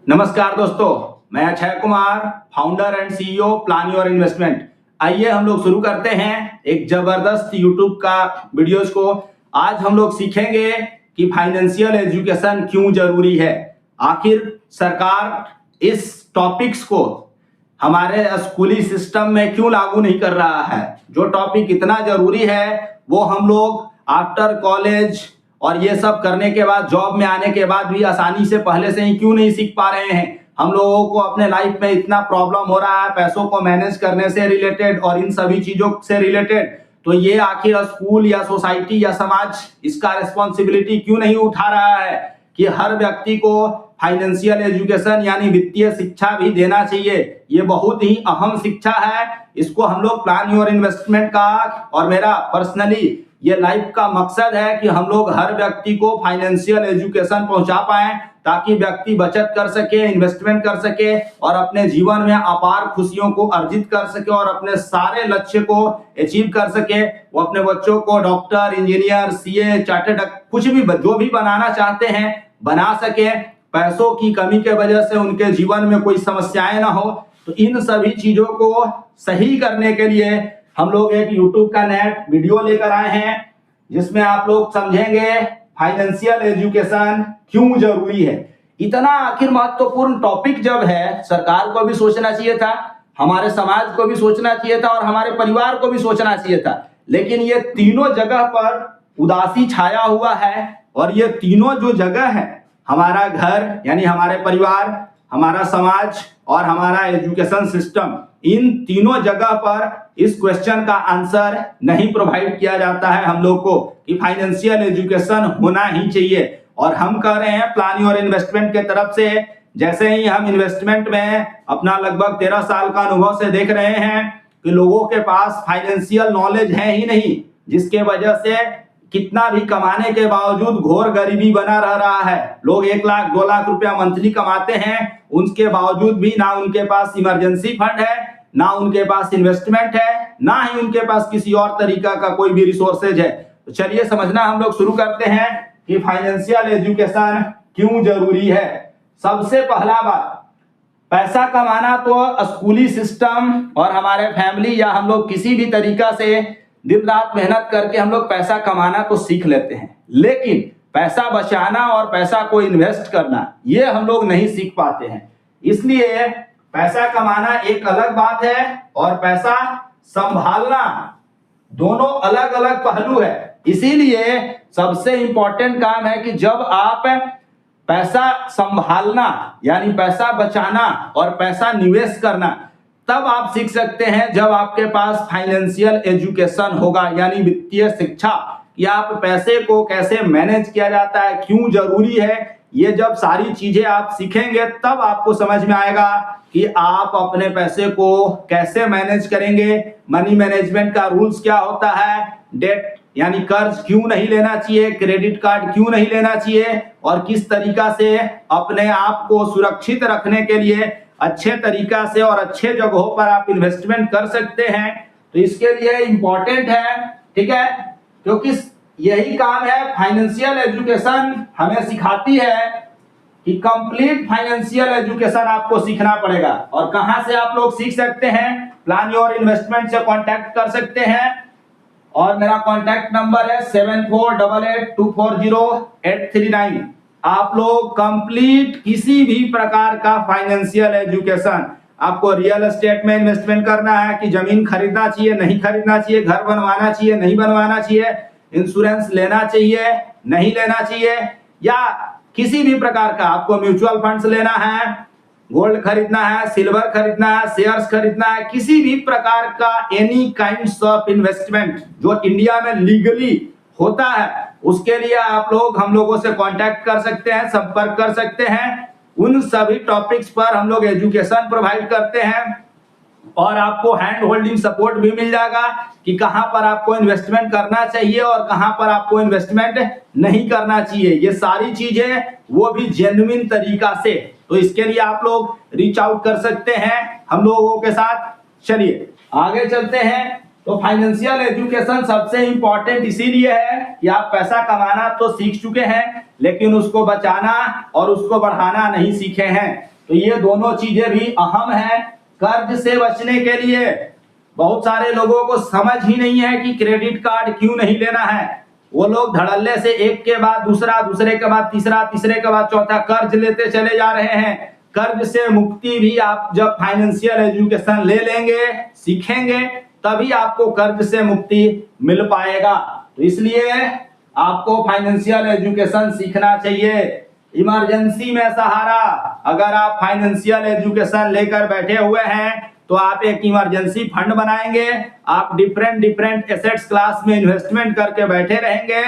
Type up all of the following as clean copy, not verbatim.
नमस्कार दोस्तों, मैं Akshay Kumar, founder and CEO plan your investment. आइए हम लोग शुरू करते हैं एक जबरदस्त यूट्यूब का वीडियोस को। आज हम लोग सीखेंगे कि फाइनेंशियल एजुकेशन क्यों जरूरी है। आखिर सरकार इस टॉपिक्स को हमारे स्कूली सिस्टम में क्यों लागू नहीं कर रहा है। जो टॉपिक इतना जरूरी है वो हम लोग आफ्टर कॉलेज और ये सब करने के बाद, जॉब में आने के बाद भी आसानी से पहले से ही क्यों नहीं सीख पा रहे हैं। हम लोगों को अपने लाइफ में इतना प्रॉब्लम हो रहा है पैसों को मैनेज करने से रिलेटेड और इन सभी चीजों से रिलेटेड, तो ये आखिर स्कूल या सोसाइटी या समाज इसका रिस्पॉन्सिबिलिटी क्यों नहीं उठा रहा है कि हर व्यक्ति को फाइनेंशियल एजुकेशन यानी वित्तीय शिक्षा भी देना चाहिए। ये बहुत ही अहम शिक्षा है। इसको हम लोग प्लान योर इन्वेस्टमेंट का और मेरा पर्सनली ये लाइफ का मकसद है कि हम लोग हर व्यक्ति को फाइनेंशियल एजुकेशन पहुंचा पाएं ताकि व्यक्ति बचत कर सके, इन्वेस्टमेंट कर सके और अपने जीवन में अपार खुशियों को अर्जित कर सके और अपने सारे लक्ष्य को अचीव कर सके। वो अपने बच्चों को डॉक्टर, इंजीनियर, सीए, चार्टर्ड कुछ भी जो भी बनाना चाहते हैं बना सके। पैसों की कमी के वजह से उनके जीवन में कोई समस्याएं ना हो। तो इन सभी चीजों को सही करने के लिए हम लोग एक YouTube का नया वीडियो लेकर आए हैं जिसमें आप लोग समझेंगे फाइनेंशियल एजुकेशन क्यों जरूरी है। इतना आखिर महत्वपूर्ण टॉपिक जब है, सरकार को भी सोचना चाहिए था, हमारे समाज को भी सोचना चाहिए था और हमारे परिवार को भी सोचना चाहिए था। लेकिन ये तीनों जगह पर उदासी छाया हुआ है और ये तीनों जो जगह है, हमारा घर यानी हमारे परिवार, हमारा समाज और हमारा एजुकेशन सिस्टम, इन तीनों जगह पर इस क्वेश्चन का आंसर नहीं प्रोवाइड किया जाता है हम लोग को कि फाइनेंशियल एजुकेशन होना ही चाहिए। और हम कह रहे हैं प्लान योर इन्वेस्टमेंट के तरफ से, जैसे ही हम इन्वेस्टमेंट में अपना लगभग 13 साल का अनुभव से देख रहे हैं कि लोगों के पास फाइनेंशियल नॉलेज है ही नहीं, जिसके वजह से कितना भी कमाने के बावजूद घोर गरीबी बना रह रहा है। लोग 1 लाख 2 लाख रुपया मंथली कमाते हैं, उसके बावजूद भी ना उनके पास इमरजेंसी फंड है, ना उनके पास इन्वेस्टमेंट है, ना ही उनके पास किसी और तरीका का कोई भी रिसोर्सेज है। तो चलिए समझना हम लोग शुरू करते हैं कि फाइनेंशियल एजुकेशन क्यों जरूरी है। सबसे पहला बात, पैसा कमाना तो स्कूली सिस्टम और हमारे फैमिली या हम लोग किसी भी तरीका से दिन रात मेहनत करके हम लोग पैसा कमाना तो सीख लेते हैं, लेकिन पैसा बचाना और पैसा को इन्वेस्ट करना ये हम लोग नहीं सीख पाते हैं। इसलिए पैसा कमाना एक अलग बात है और पैसा संभालना दोनों अलग अलग पहलू है। इसीलिए सबसे इंपॉर्टेंट काम है कि जब आप पैसा संभालना यानी पैसा बचाना और पैसा निवेश करना, तब आप सीख सकते हैं जब आपके पास फाइनेंशियल एजुकेशन होगा यानी वित्तीय शिक्षा, कि आप पैसे को कैसे मैनेज किया जाता है, क्यों जरूरी है। ये जब सारी चीजें आप सीखेंगे तब आपको समझ में आएगा कि आप अपने पैसे को कैसे मैनेज करेंगे, मनी मैनेजमेंट का रूल्स क्या होता है, डेट यानी कर्ज क्यों नहीं लेना चाहिए, क्रेडिट कार्ड क्यों नहीं लेना चाहिए और किस तरीका से अपने आप को सुरक्षित रखने के लिए अच्छे तरीका से और अच्छे जगहों पर आप इन्वेस्टमेंट कर सकते हैं। तो इसके लिए इंपॉर्टेंट है, ठीक है, क्योंकि यही काम है फाइनेंशियल एजुकेशन हमें सिखाती है कि कंप्लीट फाइनेंशियल एजुकेशन आपको सीखना पड़ेगा। और कहां से आप लोग सीख सकते हैं, प्लान योर इन्वेस्टमेंट से कांटेक्ट कर सकते हैं और मेरा कांटेक्ट नंबर है 7488240839। आप लोग कंप्लीट किसी भी प्रकार का फाइनेंशियल एजुकेशन, आपको रियल एस्टेट में इन्वेस्टमेंट करना है कि जमीन खरीदना चाहिए नहीं खरीदना चाहिए, घर बनवाना चाहिए नहीं बनवाना चाहिए, इंश्योरेंस लेना चाहिए नहीं लेना चाहिए, या किसी भी प्रकार का आपको म्यूचुअल फंड्स लेना है, गोल्ड खरीदना है, सिल्वर खरीदना है, शेयर्स खरीदना है, किसी भी प्रकार का एनी काइंड्स ऑफ इन्वेस्टमेंट जो इंडिया में लीगली होता है, उसके लिए आप लोग हम लोगों से कांटेक्ट कर सकते हैं, संपर्क कर सकते हैं। उन सभी टॉपिक्स पर हम लोग एजुकेशन प्रोवाइड करते हैं और आपको हैंड होल्डिंग सपोर्ट भी मिल जाएगा कि कहां पर आपको इन्वेस्टमेंट करना चाहिए और कहां पर आपको इन्वेस्टमेंट नहीं करना चाहिए। ये सारी चीजें वो भी जेन्युइन तरीका से। तो इसके लिए आप लोग रीच आउट कर सकते हैं हम लोगों के साथ। चलिए आगे चलते हैं। तो फाइनेंशियल एजुकेशन सबसे इंपॉर्टेंट इसीलिए है कि आप पैसा कमाना तो सीख चुके हैं, लेकिन उसको बचाना और उसको बढ़ाना नहीं सीखे हैं। तो ये दोनों चीजें भी अहम है कर्ज से बचने के लिए। बहुत सारे लोगों को समझ ही नहीं है कि क्रेडिट कार्ड क्यों नहीं लेना है। वो लोग धड़ल्ले से एक के बाद दूसरा, दूसरे के बाद तीसरा, तीसरे के बाद चौथा कर्ज लेते चले जा रहे हैं। कर्ज से मुक्ति भी आप जब फाइनेंशियल एजुकेशन ले लेंगे, सीखेंगे, तभी आपको कर्ज से मुक्ति मिल पाएगा। तो इसलिए आपको फाइनेंशियल एजुकेशन सीखना चाहिए। इमरजेंसी में सहारा, अगर आप फाइनेंशियल एजुकेशन लेकर बैठे हुए हैं तो आप एक इमरजेंसी फंड बनाएंगे, आप डिफरेंट डिफरेंट एसेट्स क्लास में इन्वेस्टमेंट करके बैठे रहेंगे,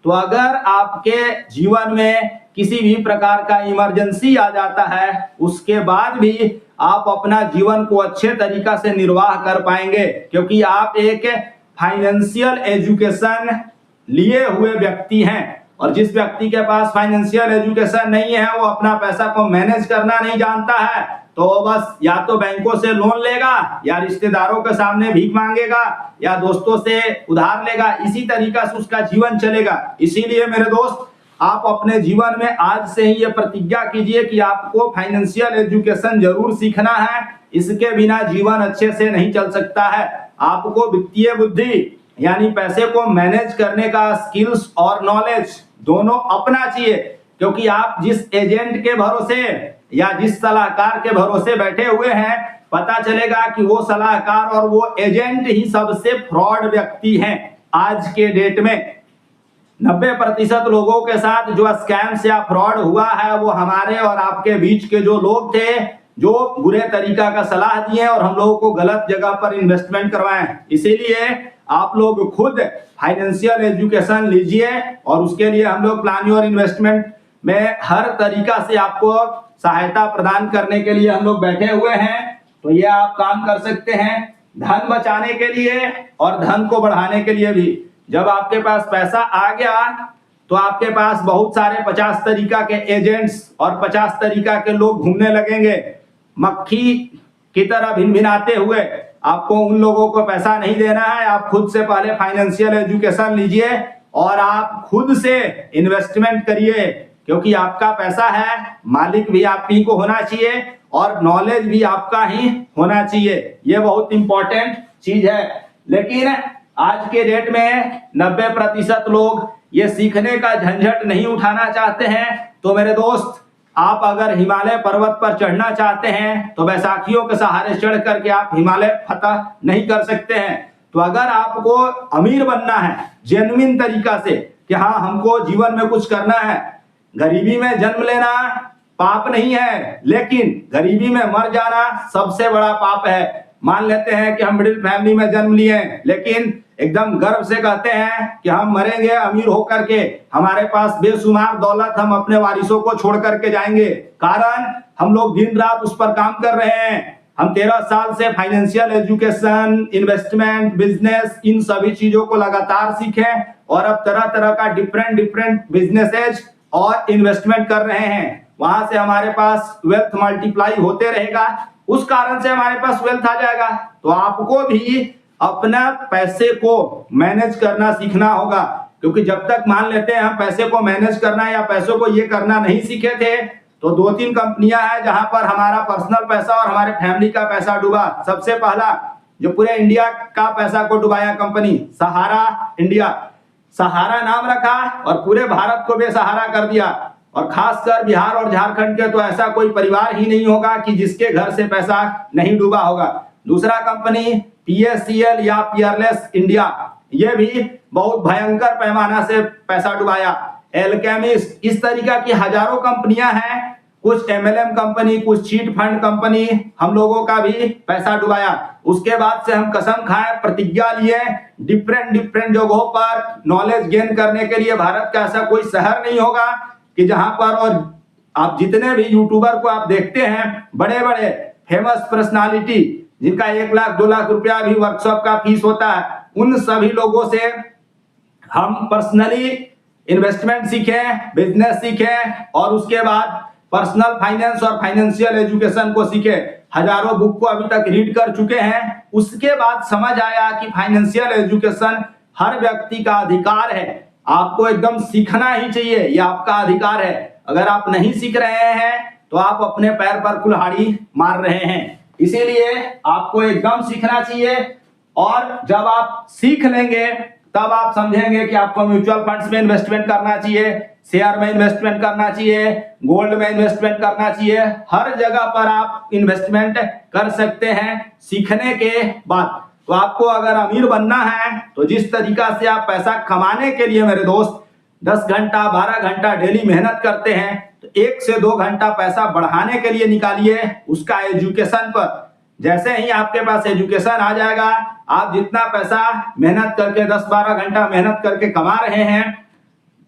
तो अगर आपके जीवन में किसी भी प्रकार का इमरजेंसी आ जाता है, उसके बाद भी आप अपना जीवन को अच्छे तरीका से निर्वाह कर पाएंगे, क्योंकि आप एक फाइनेंशियल एजुकेशन लिए हुए व्यक्ति हैं। और जिस व्यक्ति के पास फाइनेंशियल एजुकेशन नहीं है, वो अपना पैसा को मैनेज करना नहीं जानता है, तो वो बस या तो बैंकों से लोन लेगा, या रिश्तेदारों के सामने भीख मांगेगा, या दोस्तों से उधार लेगा। इसी तरीका से उसका जीवन चलेगा। इसीलिए मेरे दोस्त, आप अपने जीवन में आज से ही ये प्रतिज्ञा कीजिए कि आपको फाइनेंशियल एजुकेशन जरूर सीखना है। इसके बिना जीवन अच्छे से नहीं चल सकता है। आपको वित्तीय बुद्धि यानी पैसे को मैनेज करने का स्किल्स और नॉलेज दोनों अपना चाहिए, क्योंकि आप जिस एजेंट के भरोसे या जिस सलाहकार के भरोसे बैठे हुए हैं, पता चलेगा कि वो सलाहकार और वो एजेंट ही सबसे फ्रॉड व्यक्ति हैं। आज के डेट में 90% लोगों के साथ जो स्कैम्स या फ्रॉड हुआ है, वो हमारे और आपके बीच के जो लोग थे, जो बुरे तरीका का सलाह दिए और हम लोगों को गलत जगह पर इन्वेस्टमेंट करवाएं। इसीलिए आप लोग खुद फाइनेंशियल एजुकेशन लीजिए, और उसके लिए हम लोग प्लान योर इन्वेस्टमेंट में हर तरीका से आपको सहायता प्रदान करने के लिए हम लोग बैठे हुए हैं। तो ये आप काम कर सकते हैं धन बचाने के लिए और धन को बढ़ाने के लिए भी। जब आपके पास पैसा आ गया तो आपके पास बहुत सारे 50 तरीका के एजेंट्स और 50 तरीका के लोग घूमने लगेंगे, मक्खी की तरह भिनभिनाते हुए। आपको उन लोगों को पैसा नहीं देना है। आप खुद से पहले फाइनेंशियल एजुकेशन लीजिए और आप खुद से इन्वेस्टमेंट करिए, क्योंकि आपका पैसा है, मालिक भी आप ही को होना चाहिए और नॉलेज भी आपका ही होना चाहिए। ये बहुत इंपॉर्टेंट चीज है। लेकिन आज के डेट में 90% लोग ये सीखने का झंझट नहीं उठाना चाहते हैं। तो मेरे दोस्त, आप अगर हिमालय पर्वत पर चढ़ना चाहते हैं तो बैसाखियों के सहारे चढ़ करके आप हिमालय फतह नहीं कर सकते हैं। तो अगर आपको अमीर बनना है जेन्युइन तरीका से कि हाँ हमको जीवन में कुछ करना है, गरीबी में जन्म लेना पाप नहीं है, लेकिन गरीबी में मर जाना सबसे बड़ा पाप है। मान लेते हैं कि हम मिडिल फैमिली में जन्म लिए, लेकिन एकदम गर्व से कहते हैं कि हम मरेंगे अमीर होकर के, हमारे पास बेशुमार दौलत हम अपने वारिसों को छोड़ करके जाएंगे। कारण हम लोग दिन रात उस पर काम कर रहे हैं। हम 13 साल से फाइनेंशियल एजुकेशन, इन्वेस्टमेंट, बिजनेस, इन सभी चीजों को लगातार सीखे और अब तरह तरह का डिफरेंट बिजनेसेज और इन्वेस्टमेंट कर रहे हैं। वहां से हमारे पास वेल्थ मल्टीप्लाई होते रहेगा, उस कारण से हमारे पास वेल्थ आ जाएगा। तो आपको भी अपना पैसे को मैनेज करना सीखना होगा, क्योंकि जब तक मान लेते हैं हम पैसे को मैनेज करना या पैसों को ये करना नहीं सीखे थे, तो 2-3 कंपनियां हैं जहां पर हमारा पर्सनल पैसा और हमारे फैमिली का पैसा डूबा। सबसे पहला जो पूरे इंडिया का पैसा को डुबाया कंपनी, सहारा इंडिया। सहारा नाम रखा और पूरे भारत को बेसहारा कर दिया। और खासकर बिहार और झारखंड के तो ऐसा कोई परिवार ही नहीं होगा कि जिसके घर से पैसा नहीं डूबा होगा। दूसरा कंपनी PSCL या पियरलेस इंडिया, ये भी बहुत भयंकर पैमाना से पैसा डुबाया। एल्केमिस्ट, इस तरीका की हजारों कंपनियां हैं। कुछ MLM कंपनी, कुछ चीट फंड कंपनी हम लोगों का भी पैसा डुबाया। उसके बाद से हम कसम खाए, प्रतिज्ञा लिए, डिफरेंट जगहों पर नॉलेज गेन करने के लिए। भारत का ऐसा कोई शहर नहीं होगा कि जहां पर, और आप जितने भी यूट्यूबर को आप देखते हैं, बड़े बड़े फेमस पर्सनालिटी जिनका 1 लाख 2 लाख रुपया भी वर्कशॉप का फीस होता है, उन सभी लोगों से हम पर्सनली इन्वेस्टमेंट सीखे, बिजनेस सीखे और उसके बाद पर्सनल फाइनेंस और फाइनेंशियल एजुकेशन को सीखे। हजारों बुक को अभी तक रीड कर चुके हैं। उसके बाद समझ आया कि फाइनेंशियल एजुकेशन हर व्यक्ति का अधिकार है। आपको एकदम सीखना ही चाहिए, ये आपका अधिकार है। अगर आप नहीं सीख रहे हैं तो आप अपने पैर पर कुल्हाड़ी मार रहे हैं। इसीलिए आपको एकदम सीखना चाहिए, और जब आप सीख लेंगे तब आप समझेंगे कि आपको म्यूचुअल फंड्स में इन्वेस्टमेंट करना चाहिए, शेयर में इन्वेस्टमेंट करना चाहिए, गोल्ड में इन्वेस्टमेंट करना चाहिए। हर जगह पर आप इन्वेस्टमेंट कर सकते हैं सीखने के बाद। तो आपको अगर अमीर बनना है तो जिस तरीका से आप पैसा कमाने के लिए मेरे दोस्त 10 घंटा 12 घंटा डेली मेहनत करते हैं, तो 1 से 2 घंटा पैसा बढ़ाने के लिए निकालिए उसका एजुकेशन पर। जैसे ही आपके पास एजुकेशन आ जाएगा, आप जितना पैसा मेहनत करके 10-12 घंटा मेहनत करके कमा रहे हैं,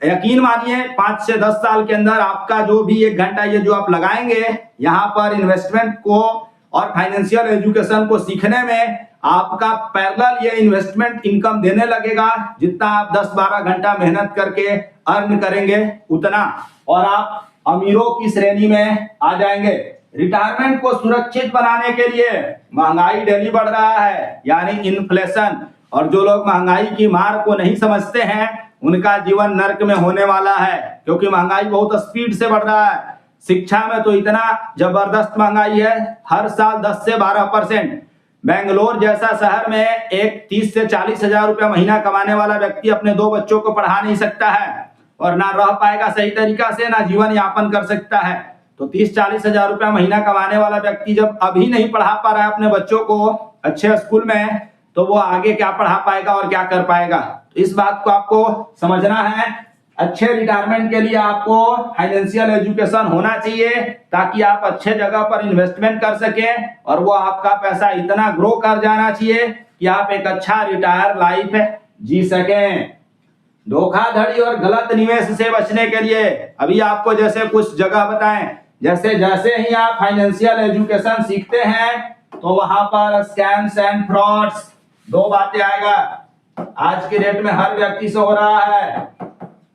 यकीन मानिए 5 से 10 साल के अंदर आपका जो भी 1 घंटा ये जो आप लगाएंगे यहाँ पर इन्वेस्टमेंट को और फाइनेंशियल एजुकेशन को सीखने में, आपका पैरेलल ये इन्वेस्टमेंट इनकम देने लगेगा। जितना आप 10-12 घंटा मेहनत करके अर्न करेंगे उतना, और आप अमीरों की श्रेणी में आ जाएंगे। रिटायरमेंट को सुरक्षित बनाने के लिए महंगाई डेली बढ़ रहा है, यानी इन्फ्लेशन, और जो लोग महंगाई की मार को नहीं समझते हैं उनका जीवन नर्क में होने वाला है, क्योंकि महंगाई बहुत स्पीड से बढ़ रहा है। शिक्षा में तो इतना जबरदस्त महंगाई है, हर साल 10 से 12%। बेंगलोर जैसा शहर में एक 30 से 40 हजार रुपया महीना कमाने वाला व्यक्ति अपने 2 बच्चों को पढ़ा नहीं सकता है, और ना रह पाएगा सही तरीका से, ना जीवन यापन कर सकता है। तो 30-40 हजार रुपया महीना कमाने वाला व्यक्ति जब अभी नहीं पढ़ा पा रहा है अपने बच्चों को अच्छे स्कूल में, तो वो आगे क्या पढ़ा पाएगा और क्या कर पाएगा। तो इस बात को आपको समझना है। अच्छे रिटायरमेंट के लिए आपको फाइनेंशियल एजुकेशन होना चाहिए, ताकि आप अच्छे जगह पर इन्वेस्टमेंट कर सकें, और वो आपका पैसा इतना ग्रो कर जाना चाहिए कि आप एक अच्छा रिटायर लाइफ जी सकें। धोखाधड़ी और गलत निवेश से बचने के लिए अभी आपको जैसे कुछ जगह बताएं, जैसे जैसे ही आप फाइनेंशियल एजुकेशन सीखते हैं तो वहां पर स्कैम्स एंड फ्रॉड्स 2 बातें आएगा। आज के डेट में हर व्यक्ति से हो रहा है।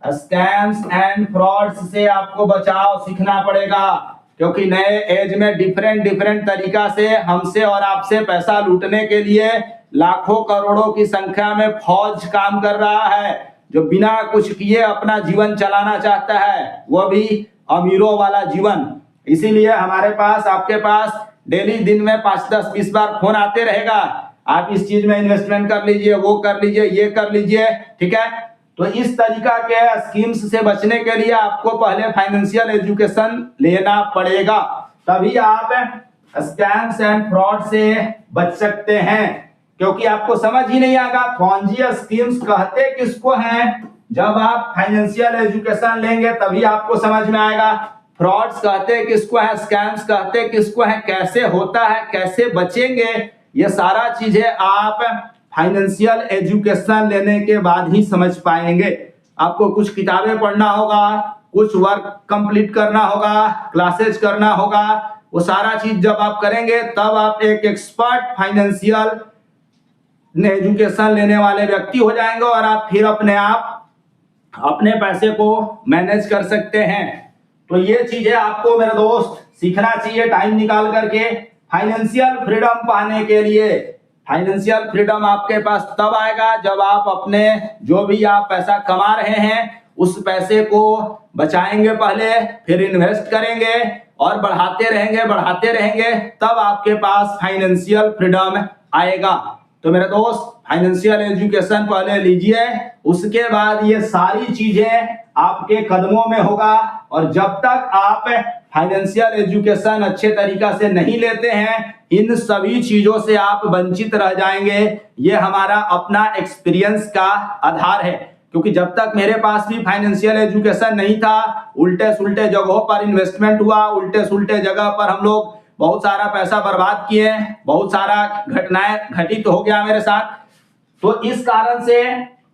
स्कैम्स एंड फ्रॉड्स से आपको बचाव सीखना पड़ेगा, क्योंकि नए एज में डिफरेंट तरीका से हमसे और आपसे पैसा लूटने के लिए लाखों करोड़ों की संख्या में फौज काम कर रहा है, जो बिना कुछ किए अपना जीवन चलाना चाहता है, वो भी अमीरों वाला जीवन। इसीलिए हमारे पास, आपके पास डेली दिन में 5, 10, 20 बार फोन आते रहेगा, आप इस चीज में इन्वेस्टमेंट कर लीजिए, वो कर लीजिए, ये कर लीजिए, ठीक है। तो इस तरीका के स्कीम्स से बचने के लिए आपको पहले फाइनेंशियल एजुकेशन लेना पड़ेगा, तभी आप स्कैम्स एंड फ्रॉड से बच सकते हैं। क्योंकि आपको समझ ही नहीं आएगा फॉन्जी स्कीम्स कहते किसको हैं। जब आप फाइनेंशियल एजुकेशन लेंगे तभी आपको समझ में आएगा फ्रॉड्स कहते किसको है, स्कैम्स कहते किसको है, कैसे होता है, कैसे बचेंगे। ये सारा चीजें आप फाइनेंशियल एजुकेशन लेने के बाद ही समझ पाएंगे। आपको कुछ किताबें पढ़ना होगा, कुछ वर्क कंप्लीट करना होगा, क्लासेज करना होगा, वो सारा चीज जब आप करेंगे तब आप एक एक्सपर्ट फाइनेंशियल एजुकेशन लेने वाले व्यक्ति हो जाएंगे, और आप फिर अपने आप अपने पैसे को मैनेज कर सकते हैं। तो ये चीजें आपको मेरे दोस्त सीखना चाहिए टाइम निकाल करके। फाइनेंशियल फ्रीडम पाने के लिए, फाइनेंशियल फ्रीडम आपके पास तब आएगा जब आप अपने जो भी आप पैसा कमा रहे हैं उस पैसे को बचाएंगे पहले, फिर इन्वेस्ट करेंगे और बढ़ाते रहेंगे, तब आपके पास फाइनेंशियल फ्रीडम आएगा। तो मेरे दोस्त फाइनेंशियल एजुकेशन पहले लीजिए, उसके बाद ये सारी चीजें आपके कदमों में होगा। और जब तक आप फाइनेंशियल एजुकेशन अच्छे तरीका से नहीं लेते हैं, इन सभी चीजों से आप वंचित रह जाएंगे। ये हमारा अपना एक्सपीरियंस का आधार है, क्योंकि जब तक मेरे पास भी फाइनेंशियल एजुकेशन नहीं था, उल्टे सुल्टे जगहों पर इन्वेस्टमेंट हुआ, उल्टे सुल्टे जगह पर हम लोग बहुत सारा पैसा बर्बाद किए, बहुत सारा घटनाएं घटित हो गया मेरे साथ। तो इस कारण से,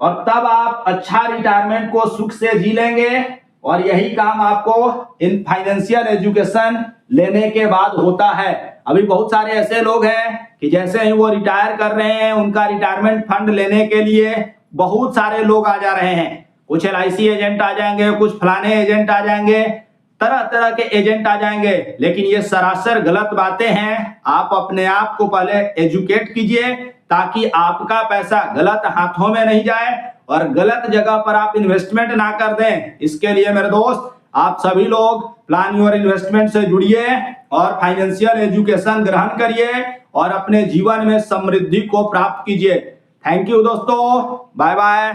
और तब आप अच्छा रिटायरमेंट को सुख से जी लेंगे, और यही काम आपको इन फाइनेंशियल एजुकेशन लेने के बाद होता है। अभी बहुत सारे ऐसे लोग हैं कि जैसे ही वो रिटायर कर रहे हैं, उनका रिटायरमेंट फंड लेने के लिए बहुत सारे लोग आ जा रहे हैं। कुछ LIC एजेंट आ जाएंगे, कुछ फलाने एजेंट आ जाएंगे, तरह तरह के एजेंट आ जाएंगे, लेकिन ये सरासर गलत बातें हैं। आप अपने आप को पहले एजुकेट कीजिए, ताकि आपका पैसा गलत हाथों में नहीं जाए और गलत जगह पर आप इन्वेस्टमेंट ना कर दें। इसके लिए मेरे दोस्त आप सभी लोग प्लान योर इन्वेस्टमेंट से जुड़िए और फाइनेंशियल एजुकेशन ग्रहण करिए और अपने जीवन में समृद्धि को प्राप्त कीजिए। थैंक यू दोस्तों, बाय बाय।